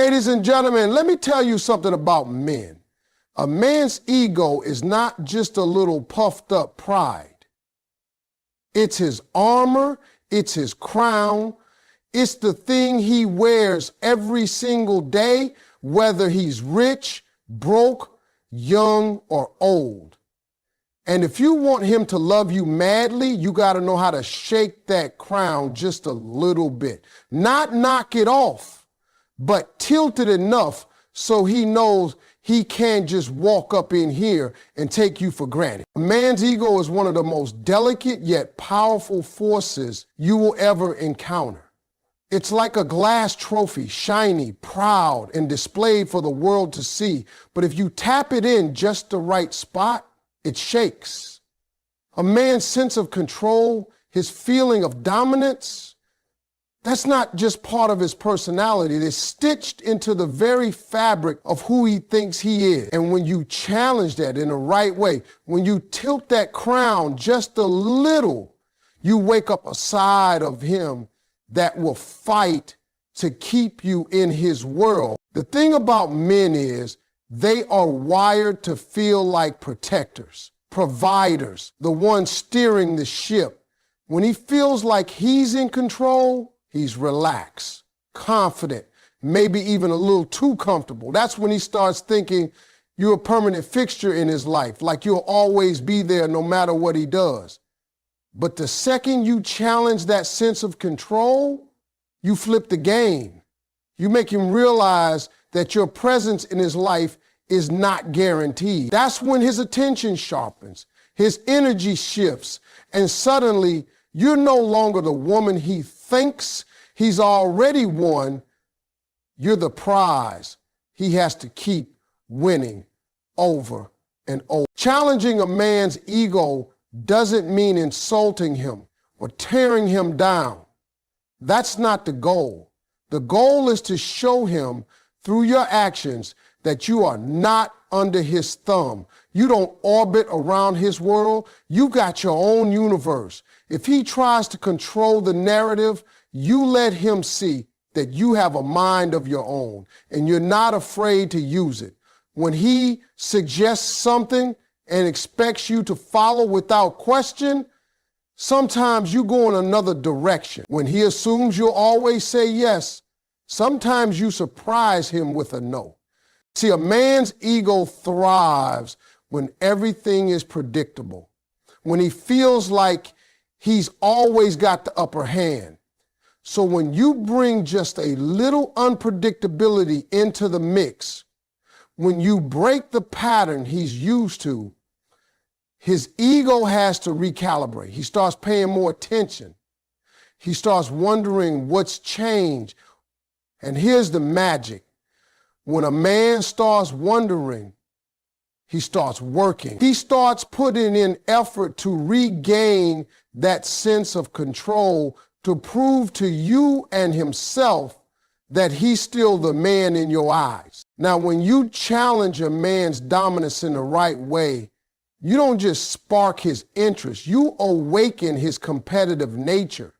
Ladies and gentlemen, let me tell you something about men. A man's ego is not just a little puffed up pride. It's his armor, it's his crown, it's the thing he wears every single day, whether he's rich, broke, young, or old. And if you want him to love you madly, you got to know how to shake that crown just a little bit. Not knock it off, but tilt it enough so he knows he can't just walk up in here and take you for granted. A man's ego is one of the most delicate yet powerful forces you will ever encounter. It's like a glass trophy, shiny, proud, and displayed for the world to see. But if you tap it in just the right spot, it shakes. A man's sense of control, his feeling of dominance, that's not just part of his personality. It's stitched into the very fabric of who he thinks he is. And when you challenge that in the right way, when you tilt that crown just a little, you wake up a side of him that will fight to keep you in his world. The thing about men is they are wired to feel like protectors, providers, the ones steering the ship. When he feels like he's in control, he's relaxed, confident, maybe even a little too comfortable. That's when he starts thinking you're a permanent fixture in his life, like you'll always be there no matter what he does. But the second you challenge that sense of control, you flip the game. You make him realize that your presence in his life is not guaranteed. That's when his attention sharpens, his energy shifts, and suddenly you're no longer the woman he thinks he's already won. You're the prize he has to keep winning over and over. Challenging a man's ego doesn't mean insulting him or tearing him down. That's not the goal. The goal is to show him through your actions that you are not under his thumb. You don't orbit around his world. You got your own universe. If he tries to control the narrative, you let him see that you have a mind of your own and you're not afraid to use it. When he suggests something and expects you to follow without question, sometimes you go in another direction. When he assumes you'll always say yes, sometimes you surprise him with a no. See, a man's ego thrives when everything is predictable, when he feels like he's always got the upper hand. So when you bring just a little unpredictability into the mix, when you break the pattern he's used to, his ego has to recalibrate. He starts paying more attention. He starts wondering what's changed. And here's the magic. When a man starts wondering, he starts working. He starts putting in effort to regain that sense of control, to prove to you and himself that he's still the man in your eyes. Now, when you challenge a man's dominance in the right way, you don't just spark his interest, you awaken his competitive nature.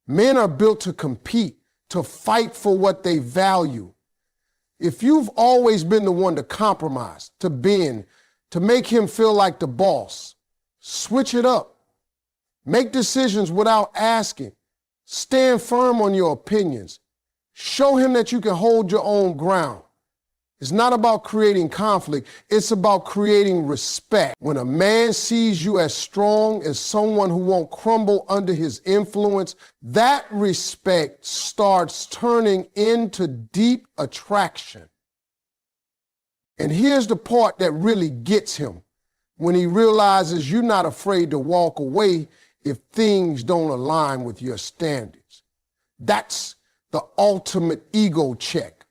Men are built to compete, to fight for what they value. If you've always been the one to compromise, to bend, to make him feel like the boss, switch it up. Make decisions without asking. Stand firm on your opinions. Show him that you can hold your own ground. It's not about creating conflict. It's about creating respect. When a man sees you as strong, as someone who won't crumble under his influence, that respect starts turning into deep attraction. And here's the part that really gets him. When he realizes you're not afraid to walk away if things don't align with your standards. That's the ultimate ego check.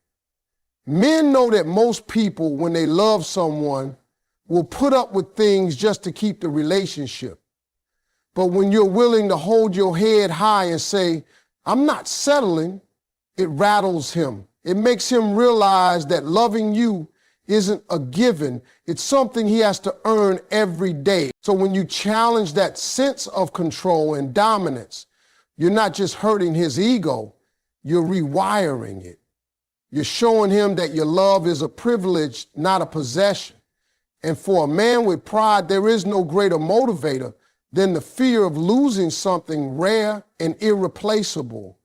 Men know that most people, when they love someone, will put up with things just to keep the relationship. But when you're willing to hold your head high and say, I'm not settling, it rattles him. It makes him realize that loving you isn't a given. It's something he has to earn every day. So when you challenge that sense of control and dominance, you're not just hurting his ego, you're rewiring it. You're showing him that your love is a privilege, not a possession. And for a man with pride, there is no greater motivator than the fear of losing something rare and irreplaceable.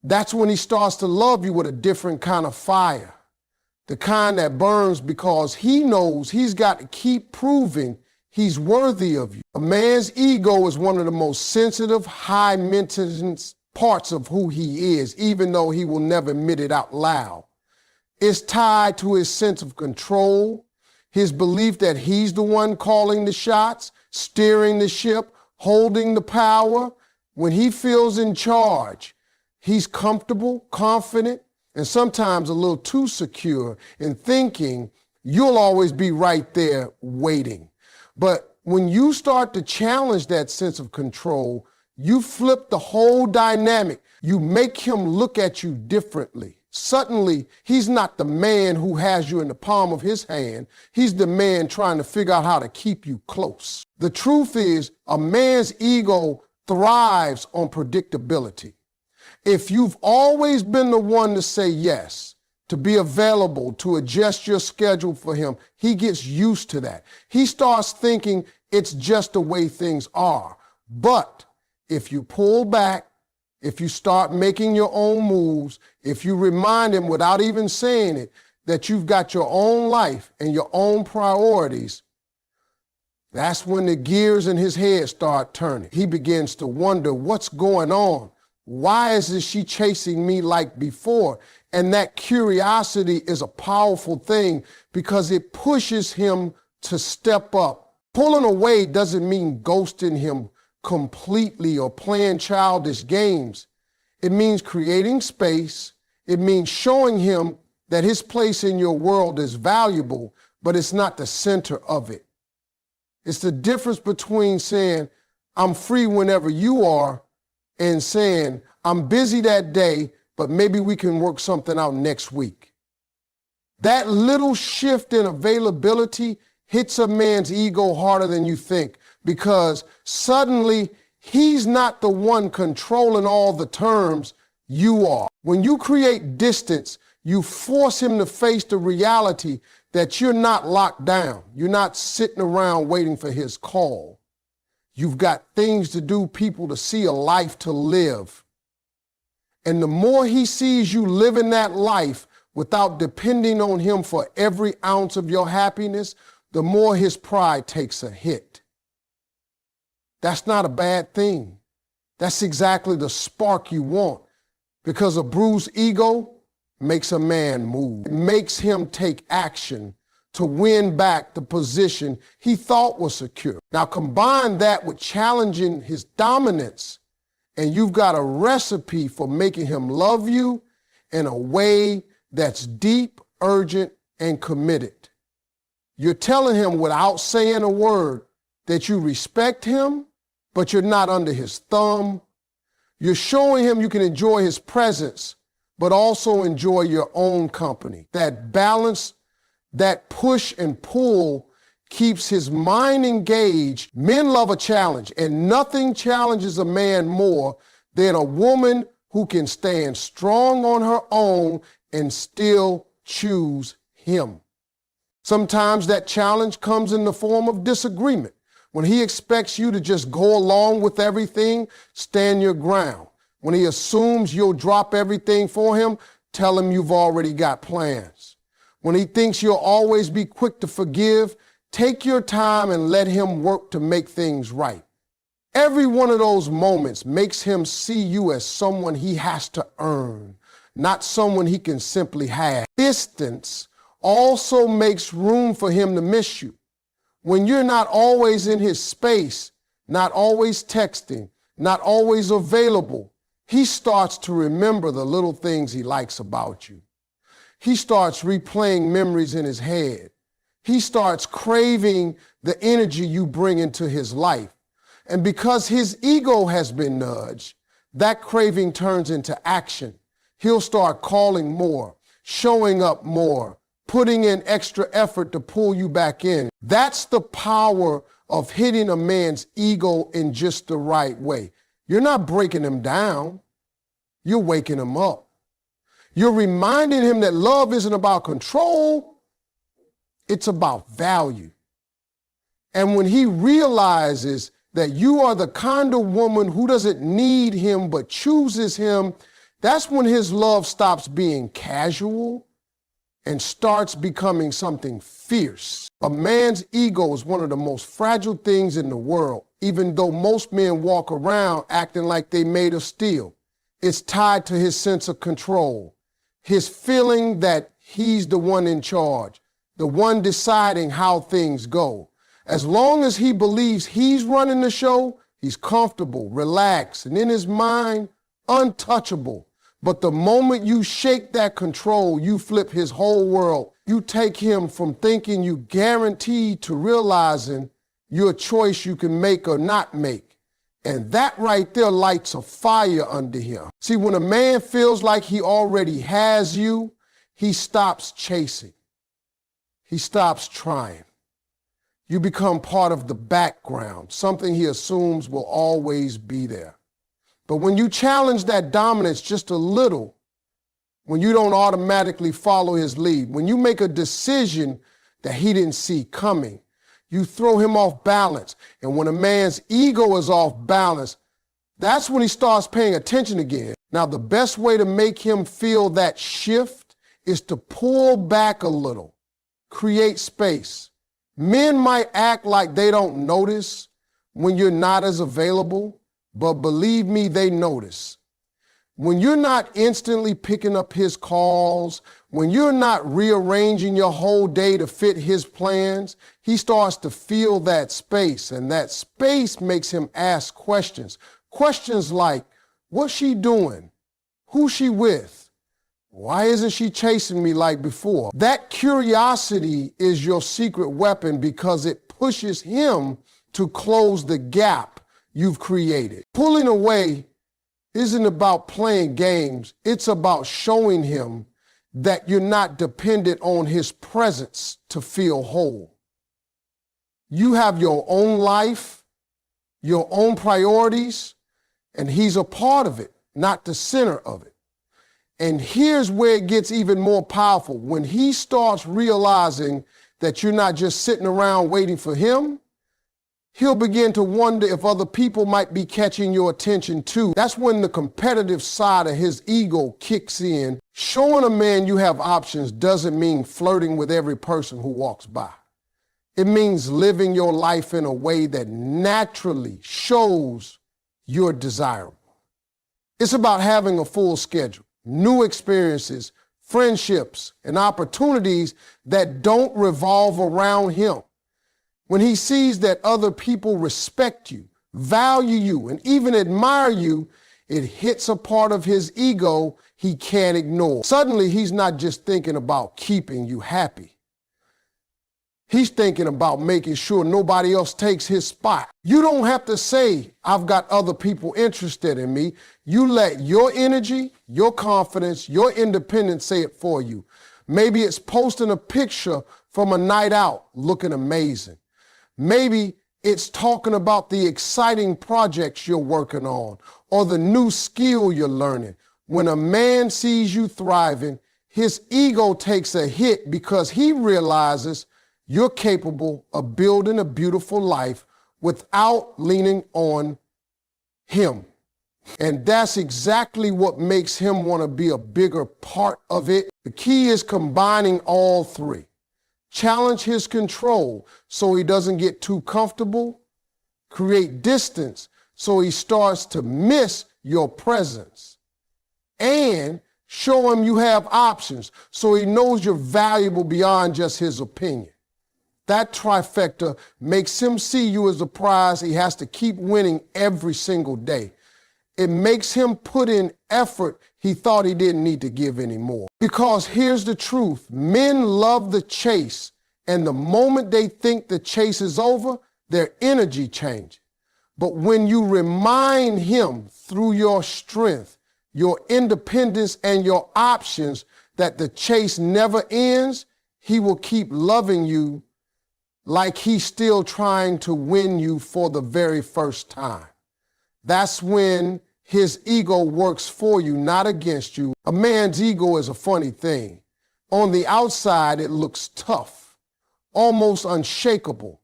That's when he starts to love you with a different kind of fire, the kind that burns because he knows he's got to keep proving he's worthy of you. A man's ego is one of the most sensitive, high maintenance parts of who he is, even though he will never admit it out loud. It's tied to his sense of control, his belief that he's the one calling the shots, steering the ship, holding the power. When he feels in charge, he's comfortable, confident, and sometimes a little too secure in thinking you'll always be right there waiting. But when you start to challenge that sense of control, you flip the whole dynamic. You make him look at you differently. Suddenly, he's not the man who has you in the palm of his hand. He's the man trying to figure out how to keep you close. The truth is, a man's ego thrives on predictability. If you've always been the one to say yes, to be available, to adjust your schedule for him, he gets used to that. He starts thinking it's just the way things are. But if you pull back, if you start making your own moves, if you remind him without even saying it that you've got your own life and your own priorities, that's when the gears in his head start turning. He begins to wonder what's going on. Why isn't she chasing me like before? And that curiosity is a powerful thing because it pushes him to step up. Pulling away doesn't mean ghosting him completely or playing childish games. It means creating space. It means showing him that his place in your world is valuable, but it's not the center of it. It's the difference between saying, I'm free whenever you are, and saying, I'm busy that day, but maybe we can work something out next week. That little shift in availability hits a man's ego harder than you think, because suddenly he's not the one controlling all the terms, you are. When you create distance, you force him to face the reality that you're not locked down. You're not sitting around waiting for his call. You've got things to do, people to see, a life to live. And the more he sees you living that life without depending on him for every ounce of your happiness, the more his pride takes a hit. That's not a bad thing. That's exactly the spark you want, because a bruised ego makes a man move. It makes him take action to win back the position he thought was secure. Now combine that with challenging his dominance, and you've got a recipe for making him love you in a way that's deep, urgent, and committed. You're telling him without saying a word that you respect him, but you're not under his thumb. You're showing him you can enjoy his presence, but also enjoy your own company. That balance, that push and pull keeps his mind engaged. Men love a challenge, and nothing challenges a man more than a woman who can stand strong on her own and still choose him. Sometimes that challenge comes in the form of disagreement. When he expects you to just go along with everything, stand your ground. When he assumes you'll drop everything for him, tell him you've already got plans. When he thinks you'll always be quick to forgive, take your time and let him work to make things right. Every one of those moments makes him see you as someone he has to earn, not someone he can simply have. Distance also makes room for him to miss you. When you're not always in his space, not always texting, not always available, he starts to remember the little things he likes about you. He starts replaying memories in his head. He starts craving the energy you bring into his life. And because his ego has been nudged, that craving turns into action. He'll start calling more, showing up more, putting in extra effort to pull you back in. That's the power of hitting a man's ego in just the right way. You're not breaking him down. You're waking him up. You're reminding him that love isn't about control, it's about value. And when he realizes that you are the kind of woman who doesn't need him but chooses him, that's when his love stops being casual and starts becoming something fierce. A man's ego is one of the most fragile things in the world, even though most men walk around acting like they made of steel. It's tied to his sense of control, his feeling that he's the one in charge, the one deciding how things go. As long as he believes he's running the show, he's comfortable, relaxed, and in his mind, untouchable. But the moment you shake that control, you flip his whole world. You take him from thinking you guaranteed to realizing you're a choice you can make or not make. And that right there lights a fire under him. See, when a man feels like he already has you, he stops chasing. He stops trying. You become part of the background, something he assumes will always be there. But when you challenge that dominance just a little, when you don't automatically follow his lead, when you make a decision that he didn't see coming, you throw him off balance. And when a man's ego is off balance, that's when he starts paying attention again. Now, the best way to make him feel that shift is to pull back a little, create space. Men might act like they don't notice when you're not as available, but believe me, they notice. When you're not instantly picking up his calls, when you're not rearranging your whole day to fit his plans, he starts to feel that space, and that space makes him ask questions. Questions like, what's she doing? Who's she with? Why isn't she chasing me like before? That curiosity is your secret weapon because it pushes him to close the gap you've created. Pulling away isn't about playing games. It's about showing him that you're not dependent on his presence to feel whole. You have your own life, your own priorities, and he's a part of it, not the center of it. And here's where it gets even more powerful. When he starts realizing that you're not just sitting around waiting for him, he'll begin to wonder if other people might be catching your attention too. That's when the competitive side of his ego kicks in. Showing a man you have options doesn't mean flirting with every person who walks by. It means living your life in a way that naturally shows you're desirable. It's about having a full schedule, new experiences, friendships, and opportunities that don't revolve around him. When he sees that other people respect you, value you, and even admire you, it hits a part of his ego he can't ignore. Suddenly, he's not just thinking about keeping you happy. He's thinking about making sure nobody else takes his spot. You don't have to say, I've got other people interested in me. You let your energy, your confidence, your independence say it for you. Maybe it's posting a picture from a night out looking amazing. Maybe it's talking about the exciting projects you're working on or the new skill you're learning. When a man sees you thriving, his ego takes a hit because he realizes you're capable of building a beautiful life without leaning on him. And that's exactly what makes him want to be a bigger part of it. The key is combining all three. Challenge his control so he doesn't get too comfortable. Create distance so he starts to miss your presence. And show him you have options so he knows you're valuable beyond just his opinion. That trifecta makes him see you as a prize he has to keep winning every single day. It makes him put in effort he thought he didn't need to give anymore. Because here's the truth, men love the chase, and the moment they think the chase is over, their energy changes. But when you remind him through your strength, your independence, and your options that the chase never ends, he will keep loving you like he's still trying to win you for the very first time. That's when His ego works for you, not against you. A man's ego is a funny thing. On the outside, it looks tough, almost unshakable,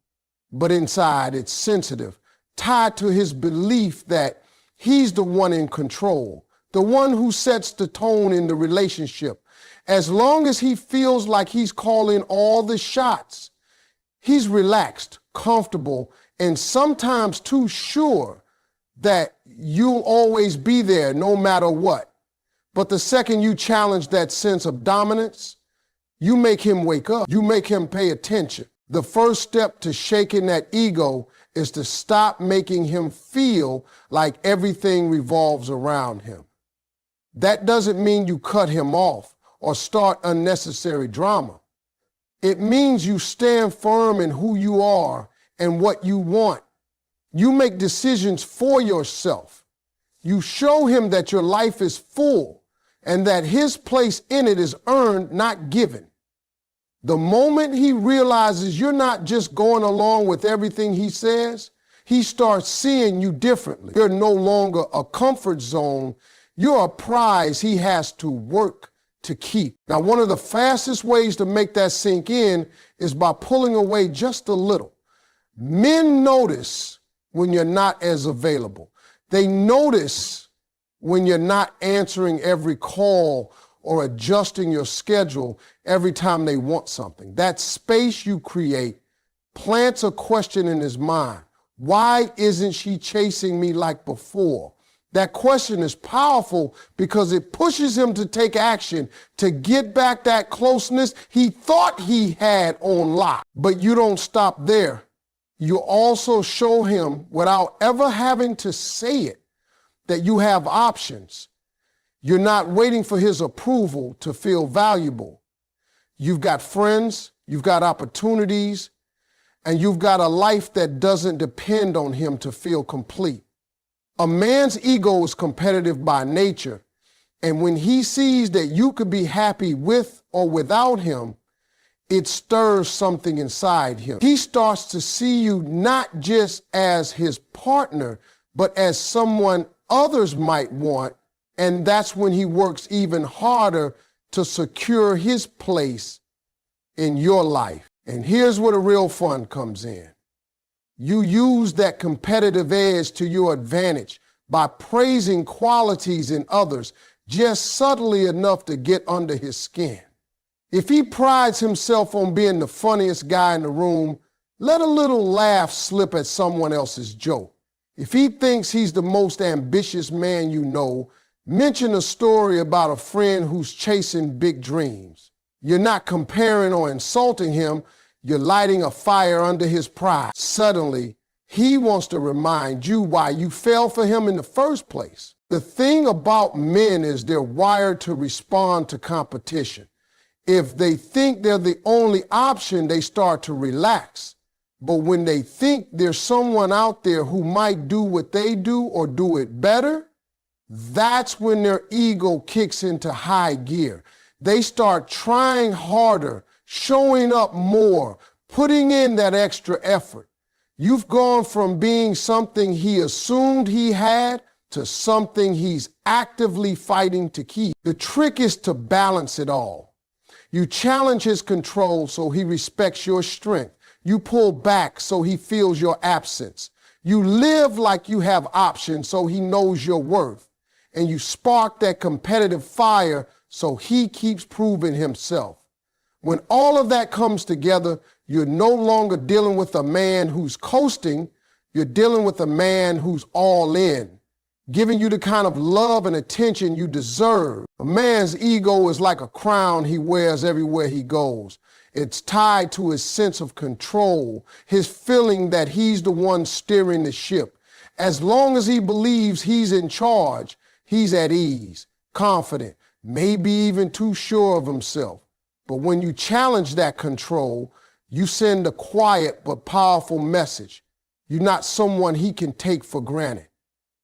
but inside it's sensitive, tied to his belief that he's the one in control, the one who sets the tone in the relationship. As long as he feels like he's calling all the shots, he's relaxed, comfortable, and sometimes too sure that you'll always be there no matter what. But the second you challenge that sense of dominance, you make him wake up. You make him pay attention. The first step to shaking that ego is to stop making him feel like everything revolves around him. That doesn't mean you cut him off or start unnecessary drama. It means you stand firm in who you are and what you want. You make decisions for yourself. You show him that your life is full and that his place in it is earned, not given. The moment he realizes you're not just going along with everything he says, he starts seeing you differently. You're no longer a comfort zone. You're a prize he has to work to keep. Now, one of the fastest ways to make that sink in is by pulling away just a little. Men notice when you're not as available. They notice when you're not answering every call or adjusting your schedule every time they want something. That space you create plants a question in his mind. Why isn't she chasing me like before? That question is powerful because it pushes him to take action to get back that closeness he thought he had on lock. But you don't stop there. You also show him, without ever having to say it, that you have options. You're not waiting for his approval to feel valuable. You've got friends, you've got opportunities, and you've got a life that doesn't depend on him to feel complete. A man's ego is competitive by nature, and when he sees that you could be happy with or without him, it stirs something inside him. He starts to see you not just as his partner, but as someone others might want, and that's when he works even harder to secure his place in your life. And here's where the real fun comes in. You use that competitive edge to your advantage by praising qualities in others just subtly enough to get under his skin. If he prides himself on being the funniest guy in the room, let a little laugh slip at someone else's joke. If he thinks he's the most ambitious man you know, mention a story about a friend who's chasing big dreams. You're not comparing or insulting him, you're lighting a fire under his pride. Suddenly, he wants to remind you why you fell for him in the first place. The thing about men is they're wired to respond to competition. If they think they're the only option, they start to relax. But when they think there's someone out there who might do what they do or do it better, that's when their ego kicks into high gear. They start trying harder, showing up more, putting in that extra effort. You've gone from being something he assumed he had to something he's actively fighting to keep. The trick is to balance it all. You challenge his control so he respects your strength. You pull back so he feels your absence. You live like you have options so he knows your worth. And you spark that competitive fire so he keeps proving himself. When all of that comes together, you're no longer dealing with a man who's coasting. You're dealing with a man who's all in, giving you the kind of love and attention you deserve. A man's ego is like a crown he wears everywhere he goes. It's tied to his sense of control, his feeling that he's the one steering the ship. As long as he believes he's in charge, he's at ease, confident, maybe even too sure of himself. But when you challenge that control, you send a quiet but powerful message. You're not someone he can take for granted.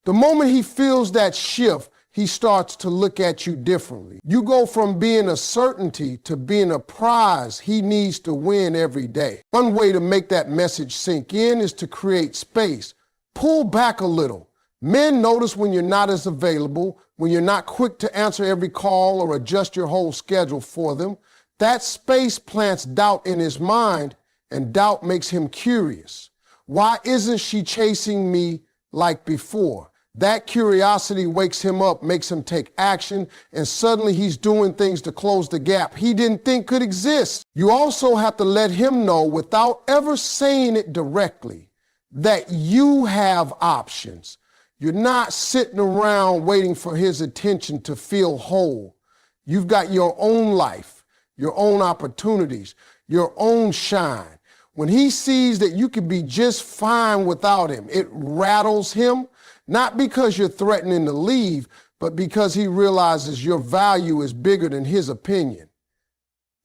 The moment he feels that shift, he starts to look at you differently. You go from being a certainty to being a prize he needs to win every day. One way to make that message sink in is to create space. Pull back a little. Men notice when you're not as available, when you're not quick to answer every call or adjust your whole schedule for them. That space plants doubt in his mind, and doubt makes him curious. Why isn't she chasing me like before? That curiosity wakes him up, makes him take action, and suddenly he's doing things to close the gap he didn't think could exist. You also have to let him know, without ever saying it directly, that you have options. You're not sitting around waiting for his attention to feel whole. You've got your own life, your own opportunities, your own shine. When he sees that you can be just fine without him, it rattles him, not because you're threatening to leave, but because he realizes your value is bigger than his opinion.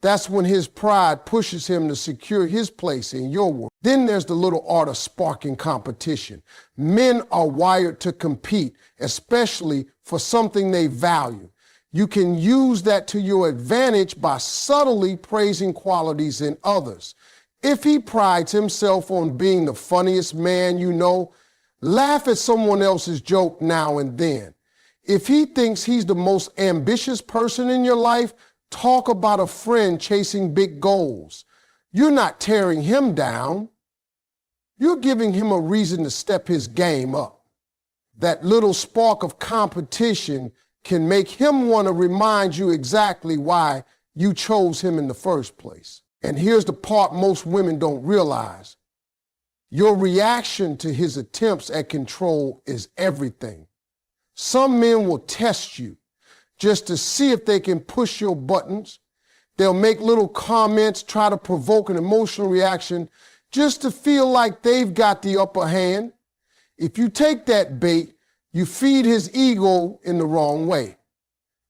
That's when his pride pushes him to secure his place in your world. Then there's the little art of sparking competition. Men are wired to compete, especially for something they value. You can use that to your advantage by subtly praising qualities in others. If he prides himself on being the funniest man you know, laugh at someone else's joke now and then. If he thinks he's the most ambitious person in your life, talk about a friend chasing big goals. You're not tearing him down. You're giving him a reason to step his game up. That little spark of competition can make him want to remind you exactly why you chose him in the first place. And here's the part most women don't realize. Your reaction to his attempts at control is everything. Some men will test you just to see if they can push your buttons. They'll make little comments, try to provoke an emotional reaction just to feel like they've got the upper hand. If you take that bait, you feed his ego in the wrong way.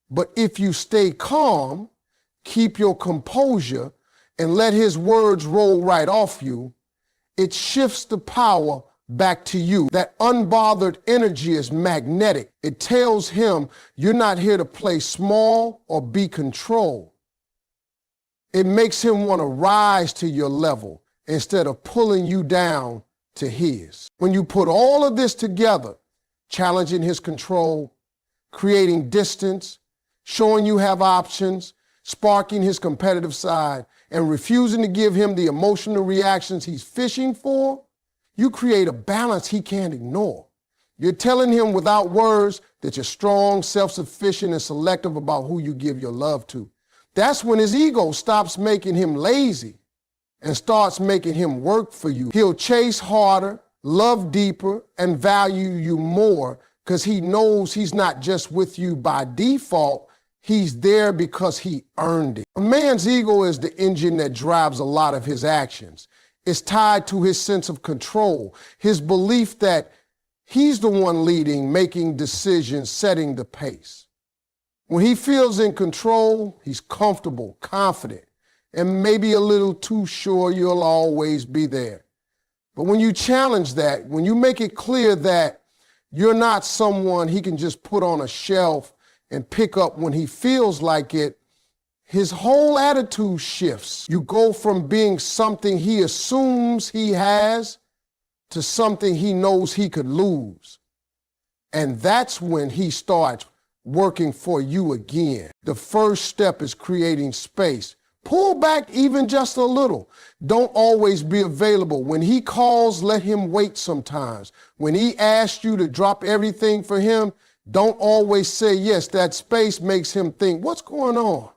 But if you stay calm, keep your composure, and let his words roll right off you, it shifts the power back to you. That unbothered energy is magnetic. It tells him you're not here to play small or be controlled. It makes him want to rise to your level instead of pulling you down to his. When you put all of this together, challenging his control, creating distance, showing you have options, sparking his competitive side, and refusing to give him the emotional reactions he's fishing for, you create a balance he can't ignore. You're telling him without words that you're strong, self-sufficient, and selective about who you give your love to. That's when his ego stops making him lazy and starts making him work for you. He'll chase harder, love deeper, and value you more because he knows he's not just with you by default, he's there because he earned it. A man's ego is the engine that drives a lot of his actions. It's tied to his sense of control, his belief that he's the one leading, making decisions, setting the pace. When he feels in control, he's comfortable, confident, and maybe a little too sure you'll always be there. But when you challenge that, when you make it clear that you're not someone he can just put on a shelf and pick up when he feels like it, his whole attitude shifts. You go from being something he assumes he has to something he knows he could lose. And that's when he starts working for you again. The first step is creating space. Pull back even just a little. Don't always be available. When he calls, let him wait sometimes. When he asks you to drop everything for him, don't always say yes. That space makes him think, what's going on?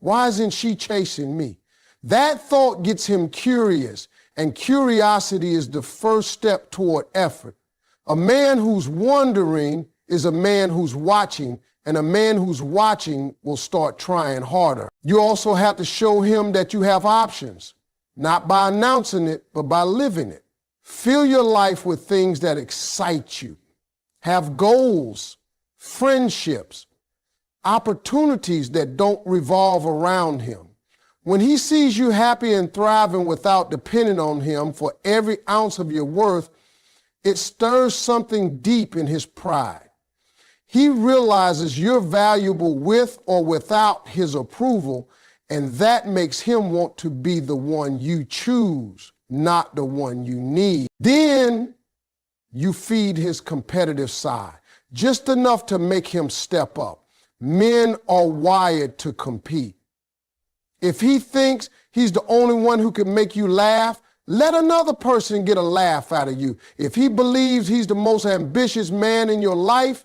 Why isn't she chasing me? That thought gets him curious, and curiosity is the first step toward effort. A man who's wondering is a man who's watching, and a man who's watching will start trying harder. You also have to show him that you have options, not by announcing it, but by living it. Fill your life with things that excite you. Have goals, friendships, opportunities that don't revolve around him. When he sees you happy and thriving without depending on him for every ounce of your worth, it stirs something deep in his pride. He realizes you're valuable with or without his approval, and that makes him want to be the one you choose, not the one you need. Then you feed his competitive side, just enough to make him step up. Men are wired to compete. If he thinks he's the only one who can make you laugh, let another person get a laugh out of you. If he believes he's the most ambitious man in your life,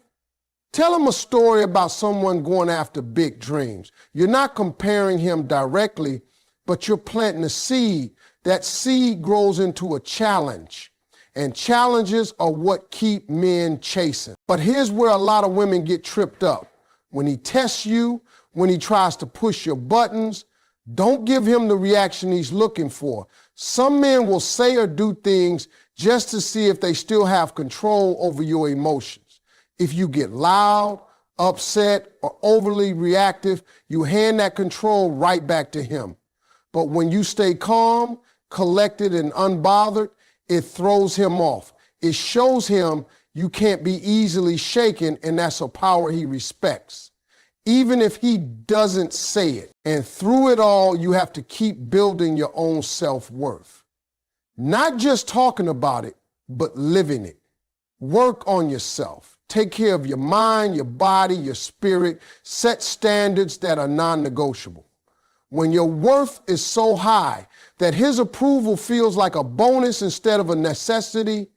tell him a story about someone going after big dreams. You're not comparing him directly, but you're planting a seed. That seed grows into a challenge, and challenges are what keep men chasing. But here's where a lot of women get tripped up. When he tests you, when he tries to push your buttons, don't give him the reaction he's looking for. Some men will say or do things just to see if they still have control over your emotions. If you get loud, upset, or overly reactive, you hand that control right back to him. But when you stay calm, collected, and unbothered, it throws him off. It shows him you can't be easily shaken, and that's a power he respects, even if he doesn't say it. And through it all, you have to keep building your own self-worth. Not just talking about it, but living it. Work on yourself. Take care of your mind, your body, your spirit. Set standards that are non-negotiable. When your worth is so high that his approval feels like a bonus instead of a necessity,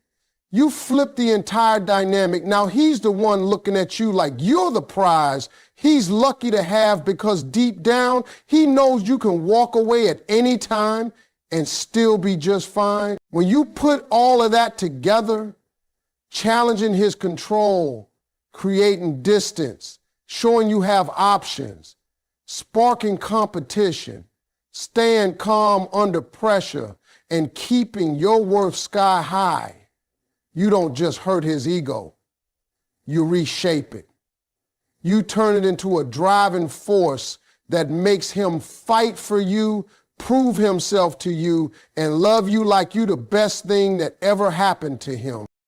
you flip the entire dynamic. Now he's the one looking at you like you're the prize he's lucky to have, because deep down, he knows you can walk away at any time and still be just fine. When you put all of that together, challenging his control, creating distance, showing you have options, sparking competition, staying calm under pressure, and keeping your worth sky high, you don't just hurt his ego, you reshape it. You turn it into a driving force that makes him fight for you, prove himself to you, and love you like you the best thing that ever happened to him.